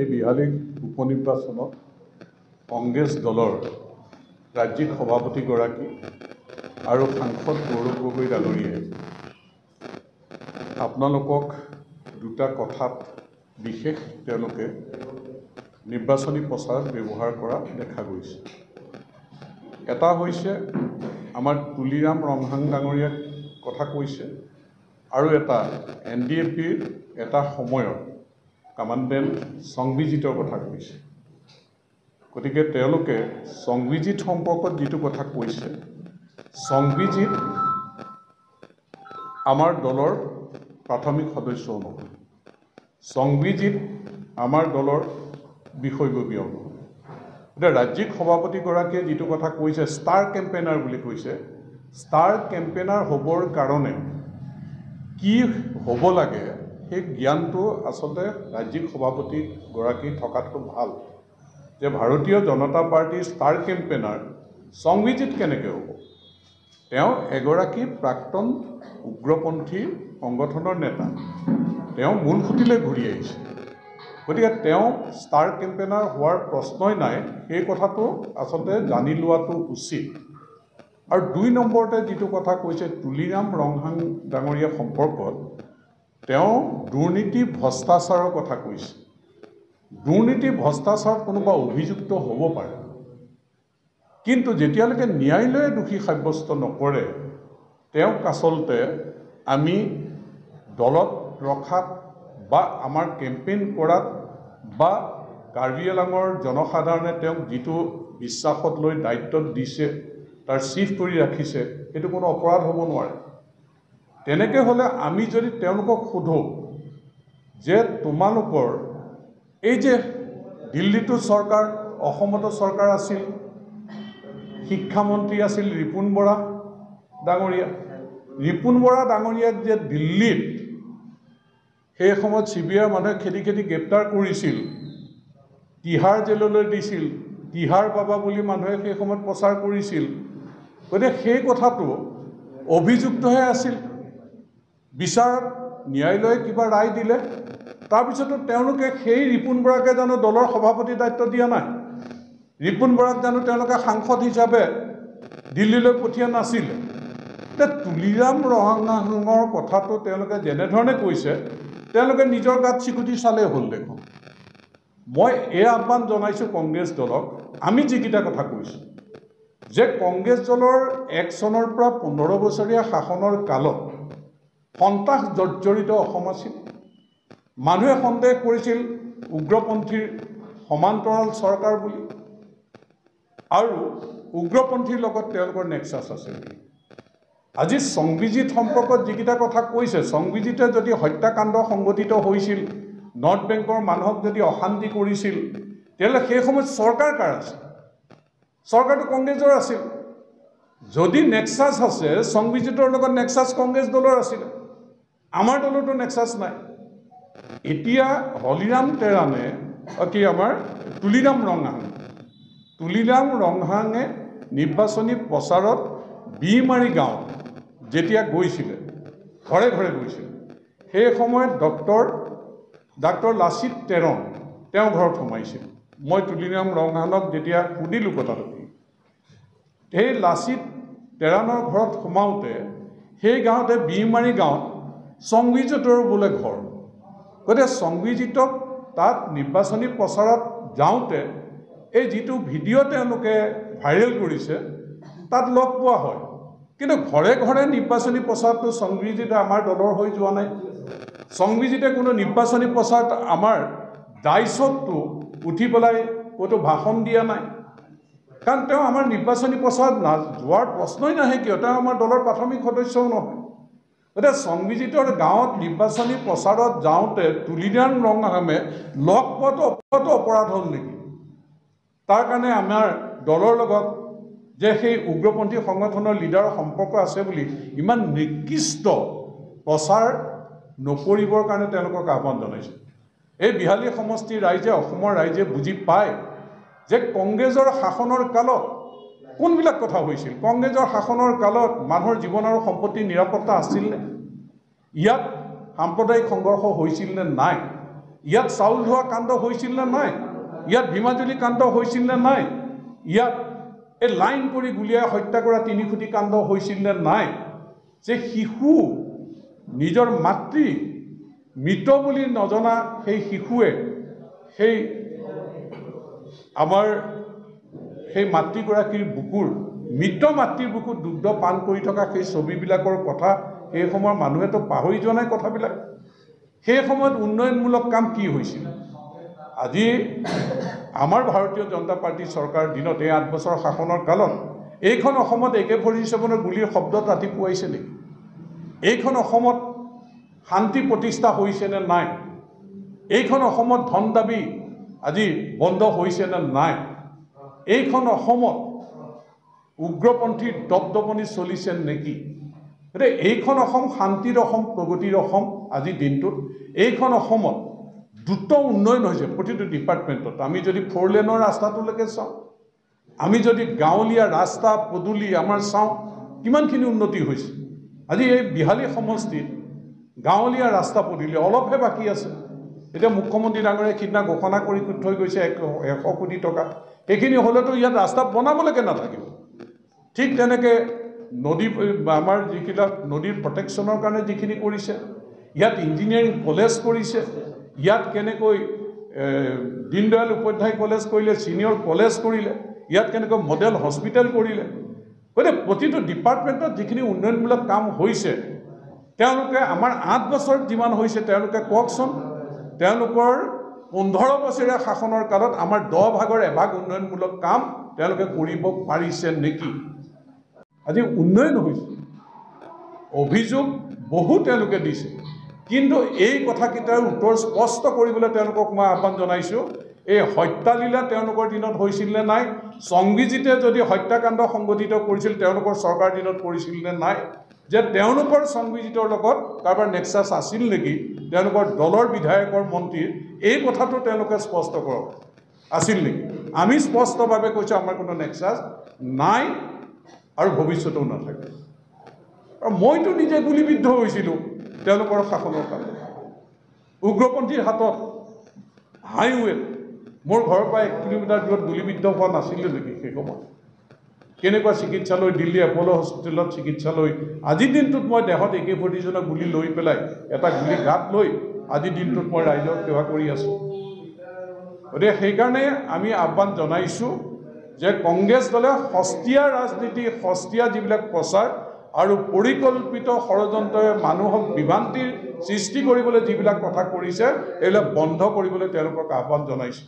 এই বিহালী উপনিৰ্বাচনত কংগ্ৰেছ দলৰ ৰাজ্যিক সভাপতিগৰাকী আৰু সাংসদ গৌৰৱ গগৈ ডাঙৰীয়াই আপোনালোকক দুটা কথাত বিশেষ তেওঁলোকে নিৰ্বাচনী প্ৰচাৰত ব্যৱহাৰ কৰা দেখা গৈছে। এটা হৈছে আমাৰ তুলিৰাম ৰংহাং ডাঙৰীয়াক কথা কৈছে আৰু এটা NDAPৰ এটা সময়ৰ কমাণ্ডেণ্ট সংবিজিতৰ কথা কৈছে। গতিকে তেওঁলোকে সংবিজিত সম্পৰ্কত যিটো কথা কৈছে, সংবিজিত আমাৰ দলৰ প্ৰাথমিক সদস্যও নহয়, সংবিজিত আমাৰ দলৰ বিষয়ববীয়াও নহয়। এতিয়া ৰাজ্যিক সভাপতিগৰাকীয়ে যিটো কথা কৈছে, ষ্টাৰ কেম্পেইনাৰ বুলি কৈছে, ষ্টাৰ কেম্পেইনাৰ হ'বৰ কাৰণে কি হ'ব লাগে সেই জ্ঞানটো আচলতে ৰাজ্যিক সভাপতিগৰাকী থকাটো ভাল। যে ভাৰতীয় জনতা পাৰ্টিৰ ষ্টাৰ কেম্পেইনাৰ সংবিজিত কেনেকৈ হ'ব? তেওঁ এগৰাকী প্ৰাক্তন উগ্ৰপন্থী সংগঠনৰ নেতা, তেওঁ মূল খুঁটিলৈ ঘূৰি আহিছে। গতিকে তেওঁ ষ্টাৰ কেম্পেইনাৰ হোৱাৰ প্ৰশ্নই নাই, সেই কথাটো আচলতে জানি লোৱাটো উচিত। আৰু ২ নম্বৰতে যিটো কথা কৈছে তুলিৰাম ৰংহাং ডাঙৰীয়া সম্পৰ্কত, তেওঁ দুৰ্নীতি ভ্ৰষ্টাচাৰৰ কথা কৈছে। দুৰ্নীতি ভ্ৰষ্টাচাৰত কোনোবা অভিযুক্ত হ'ব পাৰে, কিন্তু যেতিয়ালৈকে ন্যায়ালয়ে দোষী সাব্যস্ত নকৰে তেওঁক আচলতে আমি দলত ৰখাত বা আমাৰ কেম্পেইন কৰাত বা কাৰ্বি আংলঙৰ জনসাধাৰণে তেওঁক যিটো বিশ্বাসত লৈ দায়িত্বত দিছে, তাৰ চিফ কৰি ৰাখিছে, সেইটো কোনো অপৰাধ হ'ব নোৱাৰে। তেনেকৈ হ'লে আমি যদি তেওঁলোকক সোধোঁ যে তোমালোকৰ এই যে দিল্লীতো চৰকাৰ, অসমতো চৰকাৰ আছিল, শিক্ষামন্ত্ৰী আছিল ৰিপুণ বৰা ডাঙৰীয়া, ৰিপুণ বৰা ডাঙৰীয়াক যে দিল্লীত সেই সময়ত CBIৰ মানুহে খেদি খেদি গ্ৰেপ্তাৰ কৰিছিল, তিহাৰ জেললৈ দিছিল, তিহাৰ বাবা বুলি মানুহে সেই সময়ত প্ৰচাৰ কৰিছিল। গতিকে সেই কথাটো অভিযুক্তহে আছিল, বিচাৰত ন্যায়ালয়ে কিবা ৰায় দিলে, তাৰপিছতো তেওঁলোকে সেই ৰিপুণ বৰাকে জানো দলৰ সভাপতি দায়িত্ব দিয়া নাই? ৰিপুণ বৰাক জানো তেওঁলোকে সাংসদ হিচাপে দিল্লীলৈ পঠিওৱা নাছিলে? এতিয়া তুলিৰাম ৰংহাঙৰ কথাটো তেওঁলোকে যেনেধৰণে কৈছে, তেওঁলোকে নিজৰ গাত চিকুটি চালেই হ'ল দেখোন। মই এই আহ্বান জনাইছোঁ কংগ্ৰেছ দলক, আমি যিকেইটা কথা কৈছোঁ যে কংগ্ৰেছ দলৰ ১ চনৰ পৰা ১৫ বছৰীয়া শাসনৰ কালত সন্ত্ৰাস জৰ্জৰিত অসম আছিল। মানুহে সন্দেহ কৰিছিল উগ্ৰপন্থীৰ সমান্তৰাল চৰকাৰ বুলি, আৰু উগ্ৰপন্থীৰ লগত তেওঁলোকৰ নেক্সাছ আছে বুলি। আজি সংবিজিত সম্পৰ্কত যিকেইটা কথা কৈছে, সংবিজিতে যদি হত্যাকাণ্ড সংঘটিত হৈছিল, নৰ্থ বেংকৰ মানুহক যদি অশান্তি কৰিছিল, তেতিয়াহ'লে সেই সময়ত চৰকাৰ কাৰ আছিল? চৰকাৰটো কংগ্ৰেছৰ আছিল। যদি নেক্সাছ আছে, সংবিজিতৰ লগত নেক্সাছ কংগ্ৰেছ দলৰ আছিলে, আমাৰ দলতো নেক্সাছ নাই। এতিয়া হলিৰাম তেৰানে আমাৰ তুলিৰাম ৰংহাঙে নিৰ্বাচনী প্ৰচাৰত বিমাৰী গাঁৱত যেতিয়া গৈছিলে, ঘৰে ঘৰে গৈছিল, সেই সময়ত ডাক্তৰ লাচিত তেৰণ তেওঁ ঘৰত সোমাইছিল। মই তুলিৰাম ৰংহাঙক যেতিয়া সুধিলোঁ কথাটো, সেই লাচিত তেৰাণৰ ঘৰত সোমাওঁতে সেই গাঁৱতে বিমাৰী গাঁৱত সংবিজিতৰ বোলে ঘৰ। গতিকে সংবিজিতক তাত নিৰ্বাচনী প্ৰচাৰত যাওঁতে এই যিটো ভিডিঅ' তেওঁলোকে ভাইৰেল কৰিছে তাত লগ পোৱা হয়, কিন্তু ঘৰে ঘৰে নিৰ্বাচনী প্ৰচাৰটো সংবিজিতে আমাৰ দলৰ হৈ যোৱা নাই। সংবিজিতে কোনো নিৰ্বাচনী প্ৰচাৰত আমাৰ ডাইচতটো উঠি পেলাই ক'তো ভাষণ দিয়া নাই, কাৰণ তেওঁ আমাৰ নিৰ্বাচনী প্ৰচাৰত যোৱাৰ প্ৰশ্নই নাহে। কিয়? তেওঁ আমাৰ দলৰ প্ৰাথমিক সদস্যও নহয়। গতিকে সংবিজিতৰ গাঁৱত নিৰ্বাচনী প্ৰচাৰত যাওঁতে তুলিৰাম ৰংহাঙে লগ পোৱাটো অপৰাধ হ'ল নেকি? তাৰ কাৰণে আমাৰ দলৰ লগত যে সেই উগ্ৰপন্থী সংগঠনৰ লিডাৰৰ সম্পৰ্ক আছে বুলি ইমান নিকৃষ্ট প্ৰচাৰ নকৰিবৰ কাৰণে তেওঁলোকক আহ্বান জনাইছোঁ। এই বিহালী সমষ্টিৰ ৰাইজে, অসমৰ ৰাইজে বুজি পায় যে কংগ্ৰেছৰ শাসনৰ কালত কোনবিলাক কথা হৈছিল। কংগ্ৰেছৰ শাসনৰ কালত মানুহৰ জীৱন আৰু সম্পত্তিৰ নিৰাপত্তা আছিল নে? ইয়াত সাম্প্ৰদায়িক সংঘৰ্ষ হৈছিল নে নাই? ইয়াত চাউল ধোৱা কাণ্ড হৈছিল নে নাই? ইয়াত ভীমাজুলি কাণ্ড হৈছিল নে নাই? ইয়াত এই লাইন কৰি গুলীয়াই হত্যা কৰা তিনিখুটি কাণ্ড হৈছিল নে নাই? যে শিশু নিজৰ মাতৃ মৃত বুলি নজনা সেই শিশুৱে সেই আমাৰ সেই মাতৃগৰাকীৰ বুকুৰ মৃত মাতৃৰ বুকুত দুগ্ধ পান কৰি থকা সেই ছবিবিলাকৰ কথা সেই সময়ৰ মানুহেতো পাহৰি যোৱা নাই কথাবিলাক। সেই সময়ত উন্নয়নমূলক কাম কি হৈছিল? আজি আমাৰ ভাৰতীয় জনতা পাৰ্টি চৰকাৰৰ দিনত এই 8 বছৰ শাসনৰ কালত এইখন অসমত AK-47 গুলীৰ শব্দত ৰাতি পুৱাইছে নেকি? এইখন অসমত শান্তি প্ৰতিষ্ঠা হৈছে নে নাই? এইখন অসমত ধন দাবী আজি বন্ধ হৈছে নে নাই? এইখন অসমত উগ্ৰপন্থীৰ দপদপনি চলিছে নেকি? গতিকে এইখন অসম শান্তিৰ অসম, প্ৰগতিৰ অসম। আজিৰ দিনটোত এইখন অসমত দ্ৰুত উন্নয়ন হৈছে প্ৰতিটো ডিপাৰ্টমেণ্টত। আমি যদি 4 লেনৰ ৰাস্তাটোলৈকে চাওঁ, আমি যদি গাঁৱলীয়া ৰাস্তা পদূলি আমাৰ চাওঁ, কিমানখিনি উন্নতি হৈছে। আজি এই বিহালী সমষ্টিত গাঁৱলীয়া ৰাস্তা পদূলি অলপহে বাকী আছে। এতিয়া মুখ্যমন্ত্ৰী ডাঙৰীয়াই সিদিনা ঘোষণা কৰি থৈ গৈছে 100 কোটি টকা। সেইখিনি হ'লেতো ইয়াত ৰাস্তা বনাবলৈকে নাথাকিব। ঠিক তেনেকৈ নদী আমাৰ যিবিলাক নদীৰ প্ৰটেকশ্যনৰ কাৰণে যিখিনি কৰিছে, ইয়াত ইঞ্জিনিয়াৰিং কলেজ কৰিছে, ইয়াত কেনেকৈ দীনদয়াল উপাধ্যায় কলেজ কৰিলে, ছিনিয়ৰ কলেজ কৰিলে, ইয়াত কেনেকৈ মডেল হস্পিটেল কৰিলে। গতিকে প্ৰতিটো ডিপাৰ্টমেণ্টত যিখিনি উন্নয়নমূলক কাম হৈছে, তেওঁলোকে আমাৰ 8 বছৰত যিমান হৈছে তেওঁলোকে কওকচোন। তেওঁলোকৰ 15 বছৰীয়া শাসনৰ কালত আমাৰ 10 ভাগৰ 1 ভাগ উন্নয়নমূলক কাম তেওঁলোকে কৰিব পাৰিছে নেকি? আজি উন্নয়ন হৈছে, অভিযোগ বহু তেওঁলোকে দিছে, কিন্তু এই কথাকেইটাৰ উত্তৰ স্পষ্ট কৰিবলৈ তেওঁলোকক মই আহ্বান জনাইছোঁ। এই হত্যালীলা তেওঁলোকৰ দিনত হৈছিল নে নাই? সংবিজিতে যদি হত্যাকাণ্ড সংঘটিত কৰিছিল তেওঁলোকৰ চৰকাৰ দিনত কৰিছিল নে নাই? যে তেওঁলোকৰ সংবিজিতৰ লগত কাৰোবাৰ নেক্সাছ আছিল নেকি? তেওঁলোকৰ দলৰ বিধায়কৰ মন্ত্ৰীৰ এই কথাটো তেওঁলোকে স্পষ্ট কৰক, আছিল নেকি? আমি স্পষ্টভাৱে কৈছোঁ আমাৰ কোনো নেক্সাছ নাই আৰু ভৱিষ্যতেও নাথাকে। আৰু মইতো নিজে গুলীবিদ্ধ হৈছিলোঁ তেওঁলোকৰ শাসনৰ কালত। উগ্ৰপন্থীৰ হাতত হাইৱেত মোৰ ঘৰৰ পৰা 1 কিলোমিটাৰ দূৰত গুলীবিদ্ধ হোৱা নাছিলোঁ নেকি সেই সময়ত? কেনেকুৱা চিকিৎসালয়, দিল্লী এপ'ল' হস্পিটেলত চিকিৎসালয়। আজিৰ দিনটোত মই দেহত AK-47 গুলি লৈ পেলাই এটা গুলি গাত লৈ আজিৰ দিনটোত মই ৰাইজক সেৱা কৰি আছোঁ। গতিকে সেইকাৰণে আমি আহ্বান জনাইছোঁ যে কংগ্ৰেছ দলে সস্তীয়া ৰাজনীতি, সস্তীয়া যিবিলাক প্ৰচাৰ আৰু পৰিকল্পিত ষড়যন্ত্ৰই মানুহক বিভ্ৰান্তিৰ সৃষ্টি কৰিবলৈ যিবিলাক কথা কৰিছে, এইবিলাক বন্ধ কৰিবলৈ তেওঁলোকক আহ্বান জনাইছোঁ।